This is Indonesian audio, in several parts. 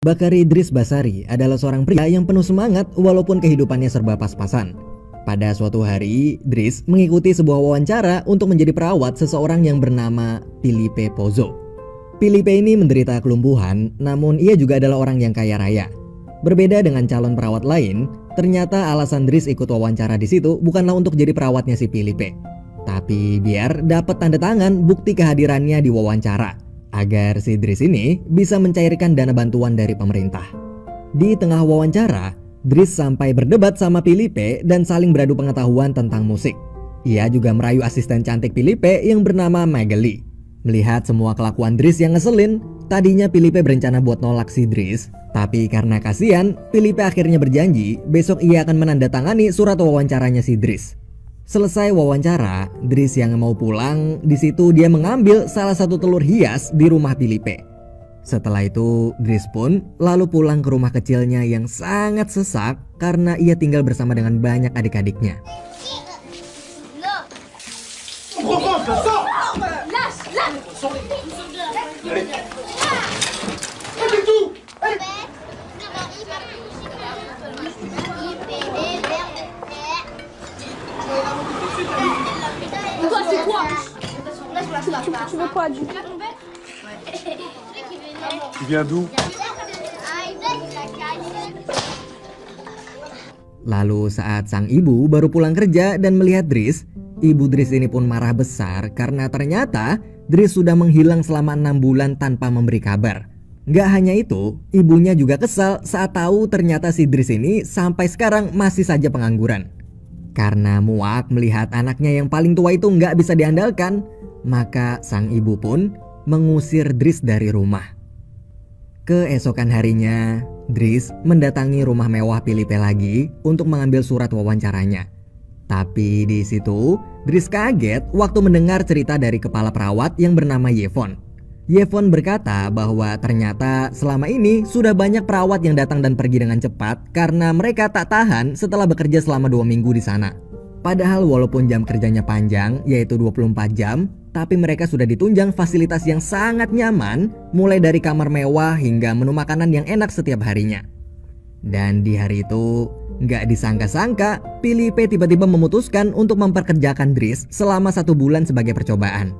Bakari Dris Basari adalah seorang pria yang penuh semangat walaupun kehidupannya serba pas-pasan. Pada suatu hari, Dris mengikuti sebuah wawancara untuk menjadi perawat seseorang yang bernama Filipe Pozzo. Filipe ini menderita kelumpuhan, namun ia juga adalah orang yang kaya raya. Berbeda dengan calon perawat lain, ternyata alasan Dris ikut wawancara di situ bukanlah untuk jadi perawatnya si Filipe, tapi biar dapat tanda tangan bukti kehadirannya di wawancara, agar si Dris ini bisa mencairkan dana bantuan dari pemerintah. Di tengah wawancara, Dris sampai berdebat sama Filipe dan saling beradu pengetahuan tentang musik. Ia juga merayu asisten cantik Filipe yang bernama Magali. Melihat semua kelakuan Dris yang ngeselin, tadinya Filipe berencana buat nolak si Dris, tapi karena kasihan, Filipe akhirnya berjanji besok ia akan menandatangani surat wawancaranya si Dris. Selesai wawancara, Dris yang mau pulang, di situ dia mengambil salah satu telur hias di rumah Filipe. Setelah itu, Dris pun lalu pulang ke rumah kecilnya yang sangat sesak karena ia tinggal bersama dengan banyak adik-adiknya. Lalu saat sang ibu baru pulang kerja dan melihat Dris, ibu Dris ini pun marah besar karena ternyata Dris sudah menghilang selama 6 bulan tanpa memberi kabar. Gak hanya itu, ibunya juga kesal saat tahu ternyata si Dris ini sampai sekarang masih saja pengangguran. Karena muak melihat anaknya yang paling tua itu gak bisa diandalkan, maka sang ibu pun mengusir Dris dari rumah. Keesokan harinya, Dris mendatangi rumah mewah Filipe lagi untuk mengambil surat wawancaranya. Tapi di situ, Dris kaget waktu mendengar cerita dari kepala perawat yang bernama Yevon. Yevon berkata bahwa ternyata selama ini sudah banyak perawat yang datang dan pergi dengan cepat karena mereka tak tahan setelah bekerja selama 2 minggu di sana. Padahal walaupun jam kerjanya panjang, yaitu 24 jam, tapi mereka sudah ditunjang fasilitas yang sangat nyaman, mulai dari kamar mewah hingga menu makanan yang enak setiap harinya. Dan di hari itu, nggak disangka-sangka, Filipe tiba-tiba memutuskan untuk memperkerjakan Dris selama 1 bulan sebagai percobaan.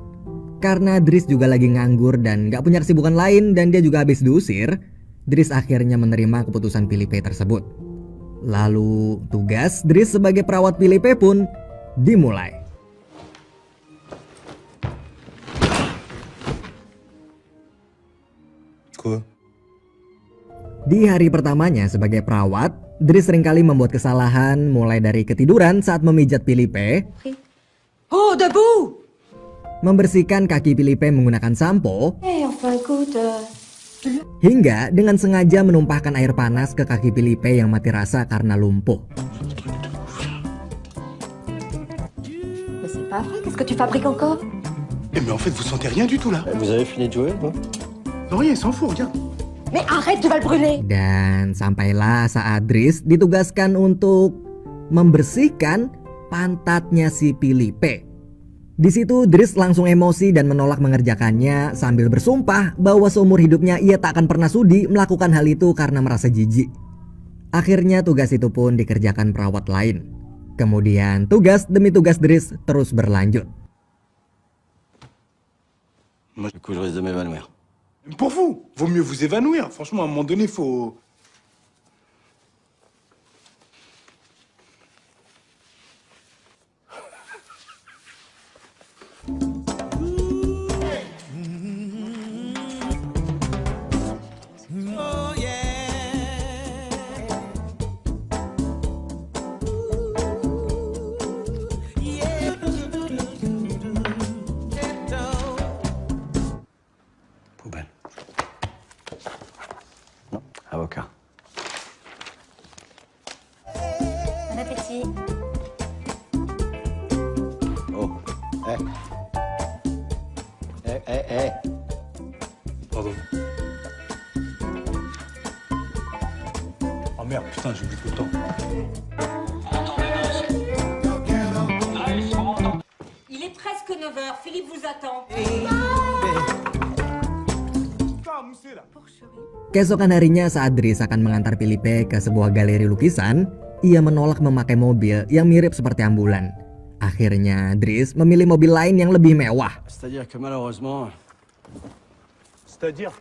Karena Dris juga lagi nganggur dan nggak punya kesibukan lain dan dia juga habis diusir, Dris akhirnya menerima keputusan Filipe tersebut. Lalu tugas Dris sebagai perawat Filipe pun dimulai. Quoi? Di hari pertamanya sebagai perawat, Dris seringkali membuat kesalahan mulai dari ketiduran saat memijat Filipe, Oh, debout! membersihkan kaki Filipe menggunakan sampo, Enfin, écoute, hingga dengan sengaja menumpahkan air panas ke kaki Filipe yang mati rasa karena lumpuh. Mais c'est pas vrai, qu'est-ce que tu fabriques encore? Eh mais en fait vous sentez rien du tout là. Vous avez fini de jouer, non? Non rien, il s'en fout, regarde. Mais arrête, tu vas le brûler! Dan sampailah saat Dris ditugaskan untuk membersihkan pantatnya si Filipe. Di situ Dris langsung emosi dan menolak mengerjakannya sambil bersumpah bahwa seumur hidupnya ia tak akan pernah sudi melakukan hal itu karena merasa jijik. Akhirnya tugas itu pun dikerjakan perawat lain. Kemudian tugas demi tugas Dris terus berlanjut. Du coup, je risque de m'évanouir. Même pour vous, vaut mieux vous évanouir. Franchement, à un moment donné, faut... Poubelle. Non, avocat. Bon appétit. Oh. Eh. Pardon. Oh merde, putain, j'ai oublié tout le temps. Il est presque 9h, Philippe vous attend. Mousser là. Keesokan harinya saat Dries akan mengantar Philippe ke sebuah galeri lukisan, ia menolak memakai mobil yang mirip seperti ambulan. Akhirnya Dries memilih mobil lain yang lebih mewah. C'est-à-dire que malheureusement, C'est-à-dire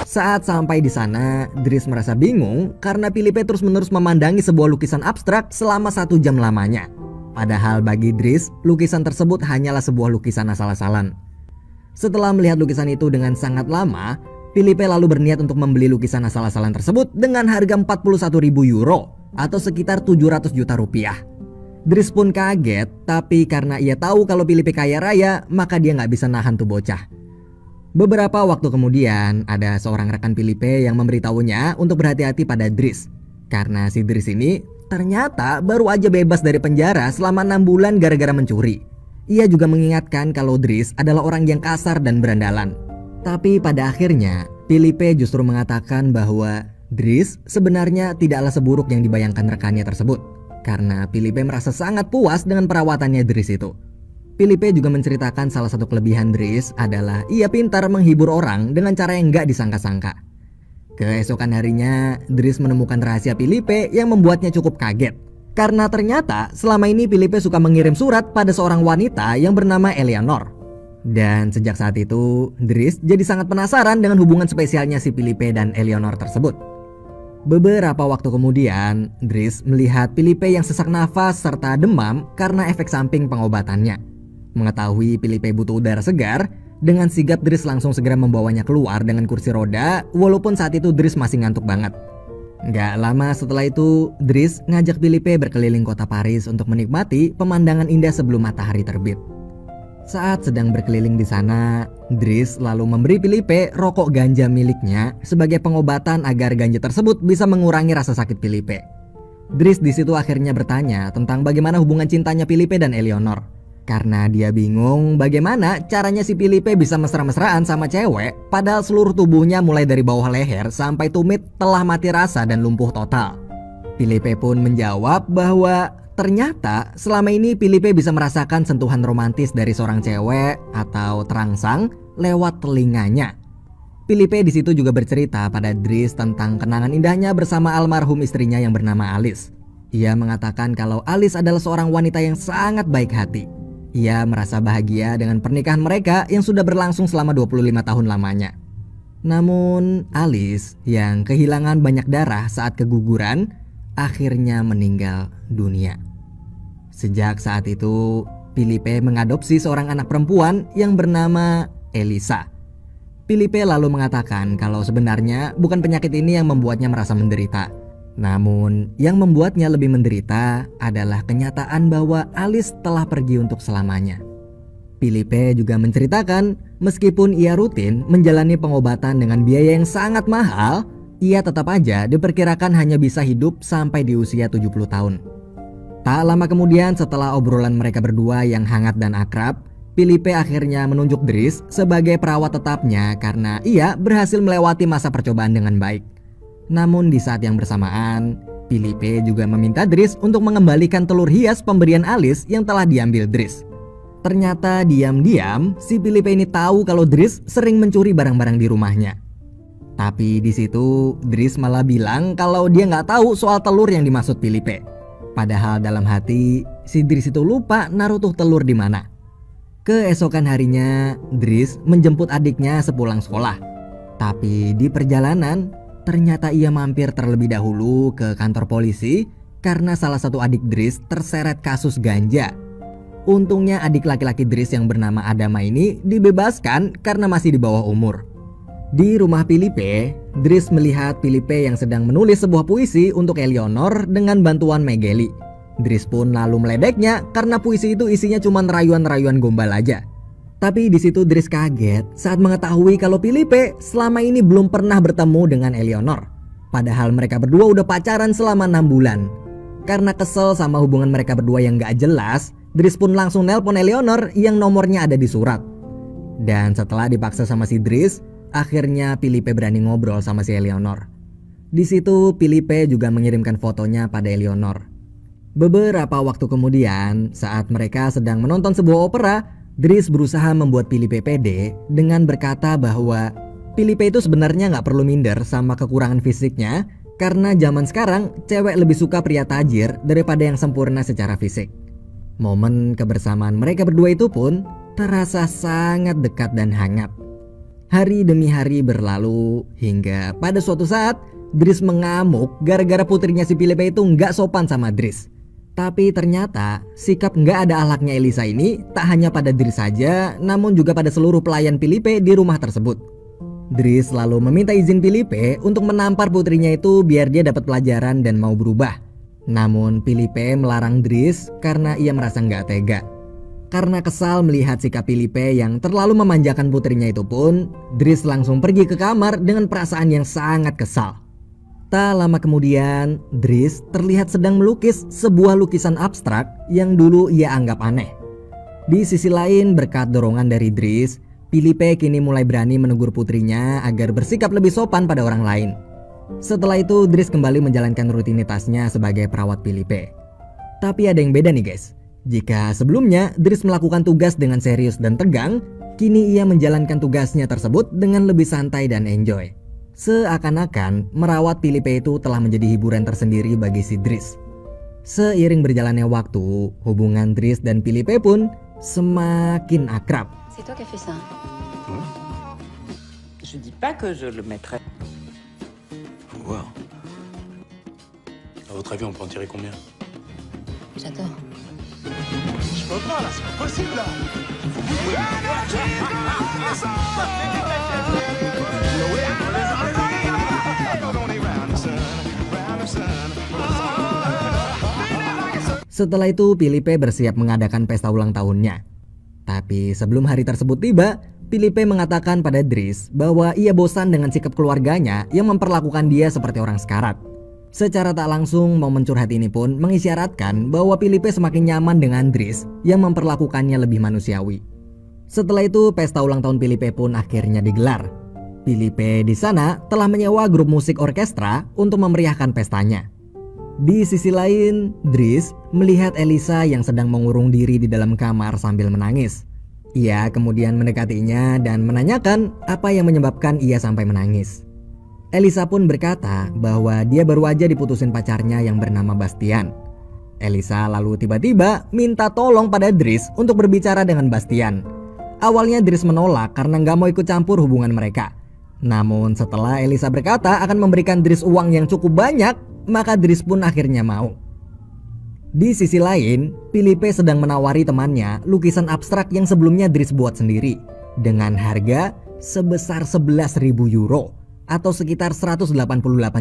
Saat sampai di sana, Dries merasa bingung karena Philippe terus-menerus memandangi sebuah lukisan abstrak selama 1 jam lamanya. Padahal bagi Dries, lukisan tersebut hanyalah sebuah lukisan asal-asalan. Setelah melihat lukisan itu dengan sangat lama, Philippe lalu berniat untuk membeli lukisan asal-asalan tersebut dengan harga 41.000 euro atau sekitar 700 juta rupiah. Dries pun kaget, tapi karena ia tahu kalau Philippe kaya raya, maka dia nggak bisa nahan tuh bocah. Beberapa waktu kemudian, ada seorang rekan Philippe yang memberitahunya untuk berhati-hati pada Dries. Karena si Dries ini ternyata baru aja bebas dari penjara selama 6 bulan gara-gara mencuri. Ia juga mengingatkan kalau Dries adalah orang yang kasar dan berandalan. Tapi pada akhirnya, Philippe justru mengatakan bahwa Dries sebenarnya tidaklah seburuk yang dibayangkan rekannya tersebut. Karena Philippe merasa sangat puas dengan perawatannya Dries itu. Philippe juga menceritakan salah satu kelebihan Dries adalah ia pintar menghibur orang dengan cara yang nggak disangka-sangka. Keesokan harinya, Dries menemukan rahasia Philippe yang membuatnya cukup kaget. Karena ternyata selama ini Philippe suka mengirim surat pada seorang wanita yang bernama Eleanor. Dan sejak saat itu, Dries jadi sangat penasaran dengan hubungan spesialnya si Philippe dan Eleanor tersebut. Beberapa waktu kemudian, Dries melihat Philippe yang sesak nafas serta demam karena efek samping pengobatannya. Mengetahui Philippe butuh udara segar, dengan sigap Dries langsung segera membawanya keluar dengan kursi roda, walaupun saat itu Dries masih ngantuk banget. Gak lama setelah itu, Dries ngajak Philippe berkeliling kota Paris untuk menikmati pemandangan indah sebelum matahari terbit. Saat sedang berkeliling di sana, Dries lalu memberi Philippe rokok ganja miliknya sebagai pengobatan agar ganja tersebut bisa mengurangi rasa sakit Philippe. Dries di situ akhirnya bertanya tentang bagaimana hubungan cintanya Philippe dan Eleanor. Karena dia bingung bagaimana caranya si Philippe bisa mesra-mesraan sama cewek padahal seluruh tubuhnya mulai dari bawah leher sampai tumit telah mati rasa dan lumpuh total. Philippe pun menjawab bahwa ternyata selama ini Philippe bisa merasakan sentuhan romantis dari seorang cewek atau terangsang lewat telinganya. Philippe di situ juga bercerita pada Dries tentang kenangan indahnya bersama almarhum istrinya yang bernama Alice. Ia mengatakan kalau Alice adalah seorang wanita yang sangat baik hati. Ia merasa bahagia dengan pernikahan mereka yang sudah berlangsung selama 25 tahun lamanya. Namun Alice yang kehilangan banyak darah saat keguguran akhirnya meninggal dunia. Sejak saat itu, Philippe mengadopsi seorang anak perempuan yang bernama Elisa. Philippe lalu mengatakan kalau sebenarnya bukan penyakit ini yang membuatnya merasa menderita. Namun, yang membuatnya lebih menderita adalah kenyataan bahwa Alice telah pergi untuk selamanya. Philippe juga menceritakan, meskipun ia rutin menjalani pengobatan dengan biaya yang sangat mahal, ia tetap aja diperkirakan hanya bisa hidup sampai di usia 70 tahun. Tak lama kemudian setelah obrolan mereka berdua yang hangat dan akrab, Philippe akhirnya menunjuk Dries sebagai perawat tetapnya karena ia berhasil melewati masa percobaan dengan baik. Namun di saat yang bersamaan, Philippe juga meminta Dries untuk mengembalikan telur hias pemberian Alice yang telah diambil Dries. Ternyata diam-diam si Philippe ini tahu kalau Dries sering mencuri barang-barang di rumahnya. Tapi di situ Dries malah bilang kalau dia nggak tahu soal telur yang dimaksud Philippe. Padahal dalam hati si Dries itu lupa naruh tuh telur di mana. Keesokan harinya Dries menjemput adiknya sepulang sekolah. Tapi di perjalanan ternyata ia mampir terlebih dahulu ke kantor polisi karena salah satu adik Dries terseret kasus ganja. Untungnya adik laki-laki Dries yang bernama Adama ini dibebaskan karena masih di bawah umur. Di rumah Philippe, Dries melihat Philippe yang sedang menulis sebuah puisi untuk Eleanor dengan bantuan Megeli. Dries pun lalu meledeknya karena puisi itu isinya cuma rayuan-rayuan gombal aja. Tapi di situ Dries kaget saat mengetahui kalau Philippe selama ini belum pernah bertemu dengan Eleanor. Padahal mereka berdua udah pacaran selama 6 bulan. Karena kesel sama hubungan mereka berdua yang gak jelas, Dries pun langsung nelpon Eleanor yang nomornya ada di surat. Dan setelah dipaksa sama si Dries, akhirnya Philippe berani ngobrol sama si Eleanor. Di situ Filipe juga mengirimkan fotonya pada Eleanor. Beberapa waktu kemudian, saat mereka sedang menonton sebuah opera, Dries berusaha membuat Filipe pede dengan berkata bahwa Filipe itu sebenarnya nggak perlu minder sama kekurangan fisiknya, karena zaman sekarang cewek lebih suka pria tajir daripada yang sempurna secara fisik. Momen kebersamaan mereka berdua itu pun terasa sangat dekat dan hangat. Hari demi hari berlalu hingga pada suatu saat Dries mengamuk gara-gara putrinya si Filipe itu nggak sopan sama Dries. Tapi ternyata sikap nggak ada akhlaknya Elisa ini tak hanya pada Dries saja, namun juga pada seluruh pelayan Filipe di rumah tersebut. Dries lalu meminta izin Filipe untuk menampar putrinya itu biar dia dapat pelajaran dan mau berubah. Namun Filipe melarang Dries karena ia merasa nggak tega. Karena kesal melihat sikap Filipe yang terlalu memanjakan putrinya itu pun, Dries langsung pergi ke kamar dengan perasaan yang sangat kesal. Tak lama kemudian, Dries terlihat sedang melukis sebuah lukisan abstrak yang dulu ia anggap aneh. Di sisi lain, berkat dorongan dari Dries, Filipe kini mulai berani menegur putrinya agar bersikap lebih sopan pada orang lain. Setelah itu, Dries kembali menjalankan rutinitasnya sebagai perawat Filipe. Tapi ada yang beda nih guys. Jika sebelumnya Dries melakukan tugas dengan serius dan tegang, kini ia menjalankan tugasnya tersebut dengan lebih santai dan enjoy. Seakan-akan merawat Filipe itu telah menjadi hiburan tersendiri bagi si Dries. Seiring berjalannya waktu, hubungan Dries dan Filipe pun semakin akrab. C'est toi qui as fait ça. Je dis pas que je le mettrai. Faut voir. À votre avis, on peut en tirer combien? J'adore. Je peux pas, là, c'est pas possible, là. Setelah itu Filipe bersiap mengadakan pesta ulang tahunnya. Tapi sebelum hari tersebut tiba, Filipe mengatakan pada Dries bahwa ia bosan dengan sikap keluarganya yang memperlakukan dia seperti orang sekarat. Secara tak langsung, momen curhat ini pun mengisyaratkan bahwa Filipe semakin nyaman dengan Dries yang memperlakukannya lebih manusiawi. Setelah itu, pesta ulang tahun Filipe pun akhirnya digelar. Filipe di sana telah menyewa grup musik orkestra untuk memeriahkan pestanya. Di sisi lain, Dries melihat Elisa yang sedang mengurung diri di dalam kamar sambil menangis. Ia kemudian mendekatinya dan menanyakan apa yang menyebabkan ia sampai menangis. Elisa pun berkata bahwa dia baru aja diputusin pacarnya yang bernama Bastian. Elisa lalu tiba-tiba minta tolong pada Dries untuk berbicara dengan Bastian. Awalnya Dries menolak karena nggak mau ikut campur hubungan mereka. Namun setelah Elisa berkata akan memberikan Dries uang yang cukup banyak, maka Dries pun akhirnya mau. Di sisi lain, Filipe sedang menawari temannya lukisan abstrak yang sebelumnya Dries buat sendiri dengan harga sebesar 11.000 euro atau sekitar 188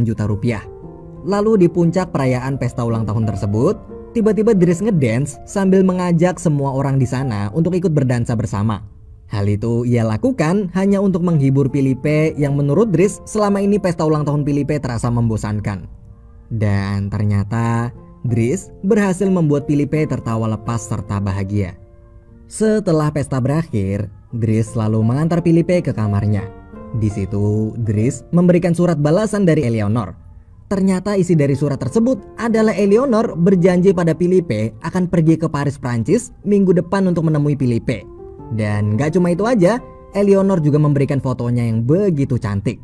juta rupiah. Lalu di puncak perayaan pesta ulang tahun tersebut, tiba-tiba Dries ngedance sambil mengajak semua orang di sana untuk ikut berdansa bersama. Hal itu ia lakukan hanya untuk menghibur Filipe yang menurut Dries selama ini pesta ulang tahun Filipe terasa membosankan. Dan ternyata Dries berhasil membuat Filipe tertawa lepas serta bahagia. Setelah pesta berakhir, Dries lalu mengantar Filipe ke kamarnya. Di situ Dries memberikan surat balasan dari Eleanor. Ternyata isi dari surat tersebut adalah Eleanor berjanji pada Filipe akan pergi ke Paris, Prancis minggu depan untuk menemui Filipe. Dan gak cuma itu aja, Eleanor juga memberikan fotonya yang begitu cantik.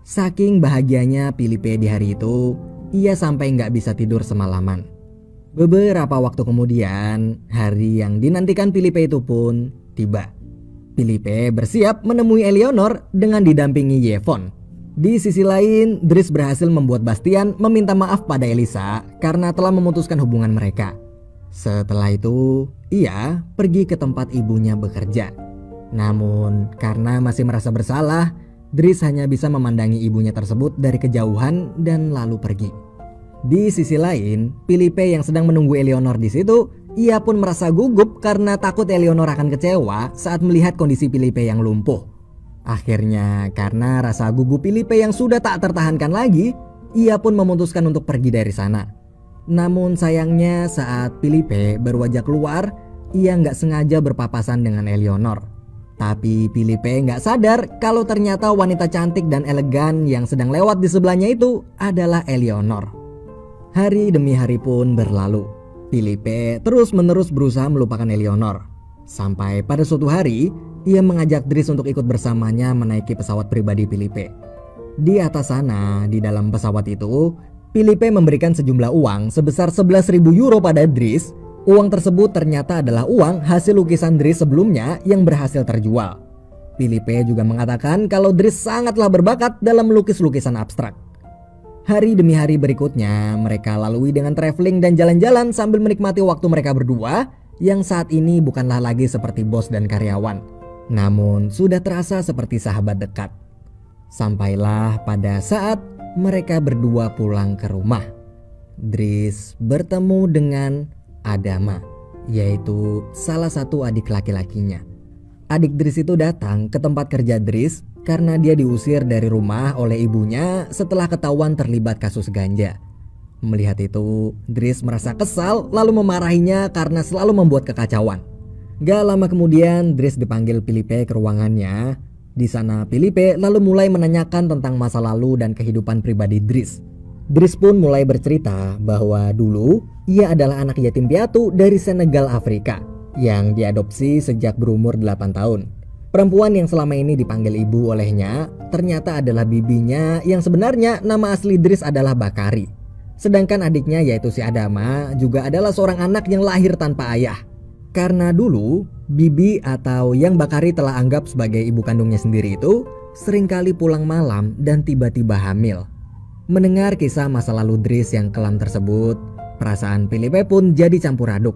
Saking bahagianya Filipe di hari itu, ia sampai nggak bisa tidur semalaman. Beberapa waktu kemudian, hari yang dinantikan Filipe itu pun tiba. Filipe bersiap menemui Eleanor dengan didampingi Yvonne. Di sisi lain, Dries berhasil membuat Bastian meminta maaf pada Elisa karena telah memutuskan hubungan mereka. Setelah itu, ia pergi ke tempat ibunya bekerja. Namun, karena masih merasa bersalah, Dries hanya bisa memandangi ibunya tersebut dari kejauhan dan lalu pergi. Di sisi lain, Filipe yang sedang menunggu Eleanor di situ, ia pun merasa gugup karena takut Eleanor akan kecewa saat melihat kondisi Filipe yang lumpuh. Akhirnya, karena rasa gugup Filipe yang sudah tak tertahankan lagi, ia pun memutuskan untuk pergi dari sana. Namun sayangnya saat Filipe baru aja keluar, ia nggak sengaja berpapasan dengan Eleanor. Tapi Filipe nggak sadar kalau ternyata wanita cantik dan elegan yang sedang lewat di sebelahnya itu adalah Eleanor. Hari demi hari pun berlalu. Filipe terus-menerus berusaha melupakan Eleanor. Sampai pada suatu hari, ia mengajak Dries untuk ikut bersamanya menaiki pesawat pribadi Filipe. Di atas sana, di dalam pesawat itu, Filipe memberikan sejumlah uang sebesar 11.000 euro pada Dries. Uang tersebut ternyata adalah uang hasil lukisan Dries sebelumnya yang berhasil terjual. Filipe juga mengatakan kalau Dries sangatlah berbakat dalam melukis lukisan abstrak. Hari demi hari berikutnya, mereka lalui dengan traveling dan jalan-jalan sambil menikmati waktu mereka berdua yang saat ini bukanlah lagi seperti bos dan karyawan, namun sudah terasa seperti sahabat dekat. Sampailah pada saat mereka berdua pulang ke rumah. Dries bertemu dengan Adama, yaitu salah satu adik laki-lakinya. Adik Dries itu datang ke tempat kerja Dries karena dia diusir dari rumah oleh ibunya setelah ketahuan terlibat kasus ganja. Melihat itu, Dries merasa kesal lalu memarahinya karena selalu membuat kekacauan. Gak lama kemudian Dries dipanggil Filipe ke ruangannya. Di sana Filipe lalu mulai menanyakan tentang masa lalu dan kehidupan pribadi Dries. Dries pun mulai bercerita bahwa dulu ia adalah anak yatim piatu dari Senegal, Afrika yang diadopsi sejak berumur 8 tahun. Perempuan yang selama ini dipanggil ibu olehnya ternyata adalah bibinya yang sebenarnya nama asli Dries adalah Bakari. Sedangkan adiknya yaitu si Adama juga adalah seorang anak yang lahir tanpa ayah. Karena dulu bibi atau yang Bakari telah anggap sebagai ibu kandungnya sendiri itu seringkali pulang malam dan tiba-tiba hamil. Mendengar kisah masa lalu Dries yang kelam tersebut, perasaan Filipe pun jadi campur aduk.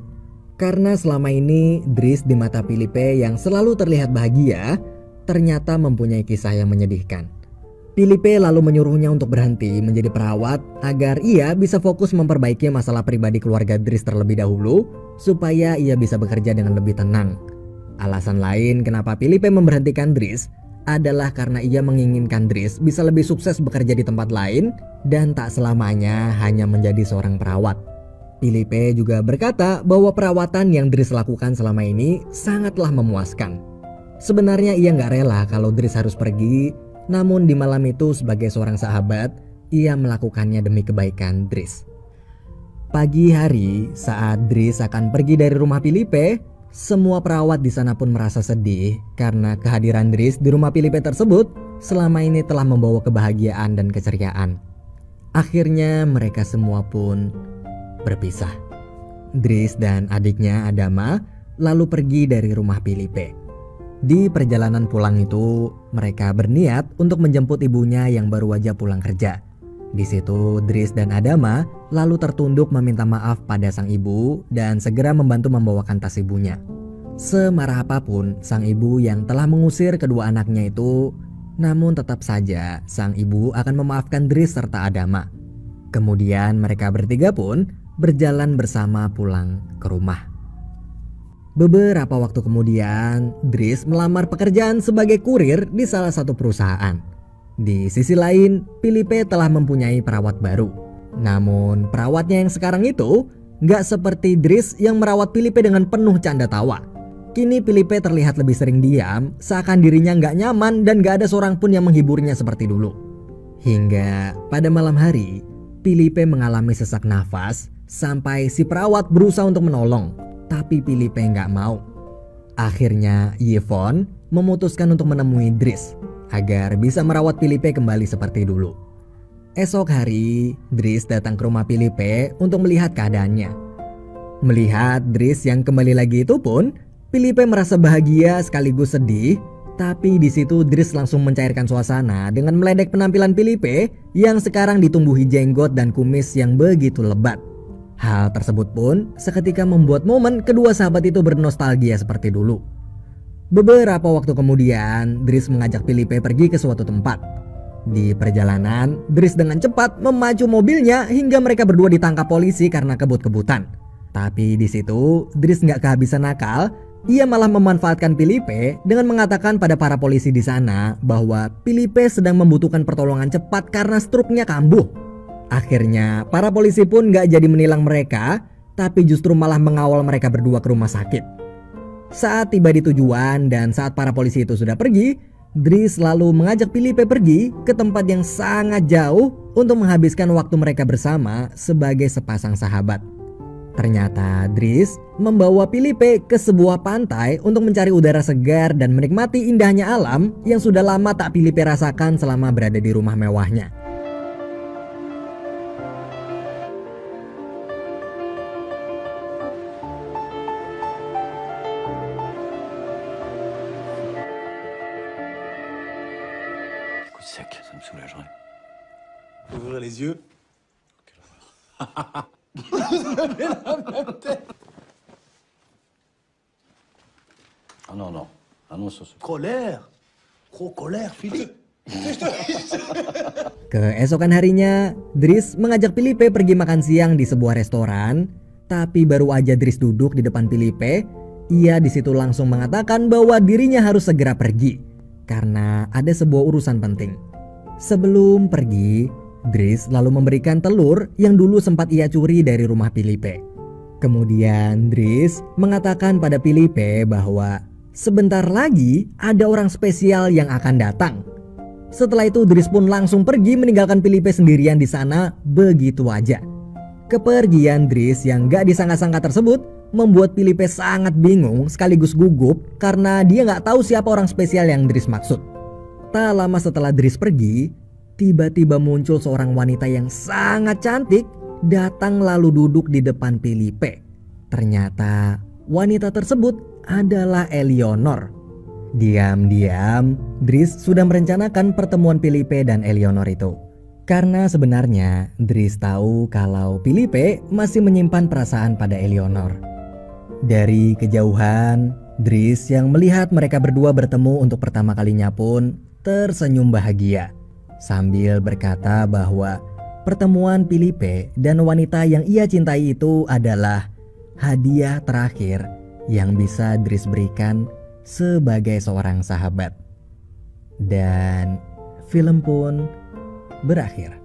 Karena selama ini Dries di mata Filipe yang selalu terlihat bahagia, ternyata mempunyai kisah yang menyedihkan. Filipe lalu menyuruhnya untuk berhenti menjadi perawat agar ia bisa fokus memperbaiki masalah pribadi keluarga Dries terlebih dahulu, supaya ia bisa bekerja dengan lebih tenang. Alasan lain kenapa Filipe memberhentikan Dries adalah karena ia menginginkan Dries bisa lebih sukses bekerja di tempat lain dan tak selamanya hanya menjadi seorang perawat. Filipe juga berkata bahwa perawatan yang Dries lakukan selama ini sangatlah memuaskan. Sebenarnya ia nggak rela kalau Dries harus pergi, namun di malam itu sebagai seorang sahabat, ia melakukannya demi kebaikan Dries. Pagi hari saat Dries akan pergi dari rumah Filipe, semua perawat di sana pun merasa sedih karena kehadiran Dries di rumah Filipe tersebut selama ini telah membawa kebahagiaan dan keceriaan. Akhirnya mereka semua pun berpisah. Dries dan adiknya Adama lalu pergi dari rumah Filipe. Di perjalanan pulang itu, mereka berniat untuk menjemput ibunya yang baru aja pulang kerja. Di situ Dries dan Adama lalu tertunduk meminta maaf pada sang ibu dan segera membantu membawakan tas ibunya. Semarah apapun sang ibu yang telah mengusir kedua anaknya itu, namun tetap saja sang ibu akan memaafkan Dries serta Adama. Kemudian mereka bertiga pun berjalan bersama pulang ke rumah. Beberapa waktu kemudian, Dries melamar pekerjaan sebagai kurir di salah satu perusahaan. Di sisi lain, Filipe telah mempunyai perawat baru. Namun perawatnya yang sekarang itu gak seperti Dries yang merawat Filipe dengan penuh canda tawa. Kini Filipe terlihat lebih sering diam, seakan dirinya gak nyaman dan gak ada seorang pun yang menghiburnya seperti dulu. Hingga pada malam hari, Filipe mengalami sesak nafas sampai si perawat berusaha untuk menolong, tapi Filipe gak mau. Akhirnya Yvonne memutuskan untuk menemui Dries agar bisa merawat Filipe kembali seperti dulu. Esok hari, Dries datang ke rumah Filipe untuk melihat keadaannya. Melihat Dries yang kembali lagi itu pun, Filipe merasa bahagia sekaligus sedih. Tapi di situ Dries langsung mencairkan suasana dengan meledek penampilan Filipe yang sekarang ditumbuhi jenggot dan kumis yang begitu lebat. Hal tersebut pun seketika membuat momen kedua sahabat itu bernostalgia seperti dulu. Beberapa waktu kemudian, Dries mengajak Filipe pergi ke suatu tempat. Di perjalanan, Dries dengan cepat memacu mobilnya hingga mereka berdua ditangkap polisi karena kebut-kebutan. Tapi di situ, Dries nggak kehabisan akal. Ia malah memanfaatkan Filipe dengan mengatakan pada para polisi di sana bahwa Filipe sedang membutuhkan pertolongan cepat karena struknya kambuh. Akhirnya, para polisi pun nggak jadi menilang mereka, tapi justru malah mengawal mereka berdua ke rumah sakit. Saat tiba di tujuan dan saat para polisi itu sudah pergi, Dries lalu mengajak Felipe pergi ke tempat yang sangat jauh untuk menghabiskan waktu mereka bersama sebagai sepasang sahabat. Ternyata Dries membawa Felipe ke sebuah pantai untuk mencari udara segar dan menikmati indahnya alam yang sudah lama tak Felipe rasakan selama berada di rumah mewahnya. Coup sec, ça me soulagerait. Ouvrez les yeux. Ah non, non. Ah non, ça se... Colère. Gros colère, Philippe. Keesokan harinya, Dries mengajak Felipe pergi makan siang di sebuah restoran. Tapi baru aja Dries duduk di depan Felipe, ia di situ langsung mengatakan bahwa dirinya harus segera pergi karena ada sebuah urusan penting. Sebelum pergi, Dries lalu memberikan telur yang dulu sempat ia curi dari rumah Felipe. Kemudian Dries mengatakan pada Felipe bahwa sebentar lagi ada orang spesial yang akan datang. Setelah itu Dries pun langsung pergi meninggalkan Felipe sendirian di sana begitu aja. Kepergian Dries yang gak disangka-sangka tersebut membuat Felipe sangat bingung sekaligus gugup karena dia gak tahu siapa orang spesial yang Dries maksud. Tak lama setelah Dries pergi, tiba-tiba muncul seorang wanita yang sangat cantik datang lalu duduk di depan Felipe. Ternyata wanita tersebut adalah Eleonor. Diam-diam, Dries sudah merencanakan pertemuan Felipe dan Eleonor itu. Karena sebenarnya Dries tahu kalau Felipe masih menyimpan perasaan pada Eleonor. Dari kejauhan, Dries yang melihat mereka berdua bertemu untuk pertama kalinya pun tersenyum bahagia sambil berkata bahwa pertemuan Felipe dan wanita yang ia cintai itu adalah hadiah terakhir yang bisa Dries berikan sebagai seorang sahabat. Dan film pun berakhir.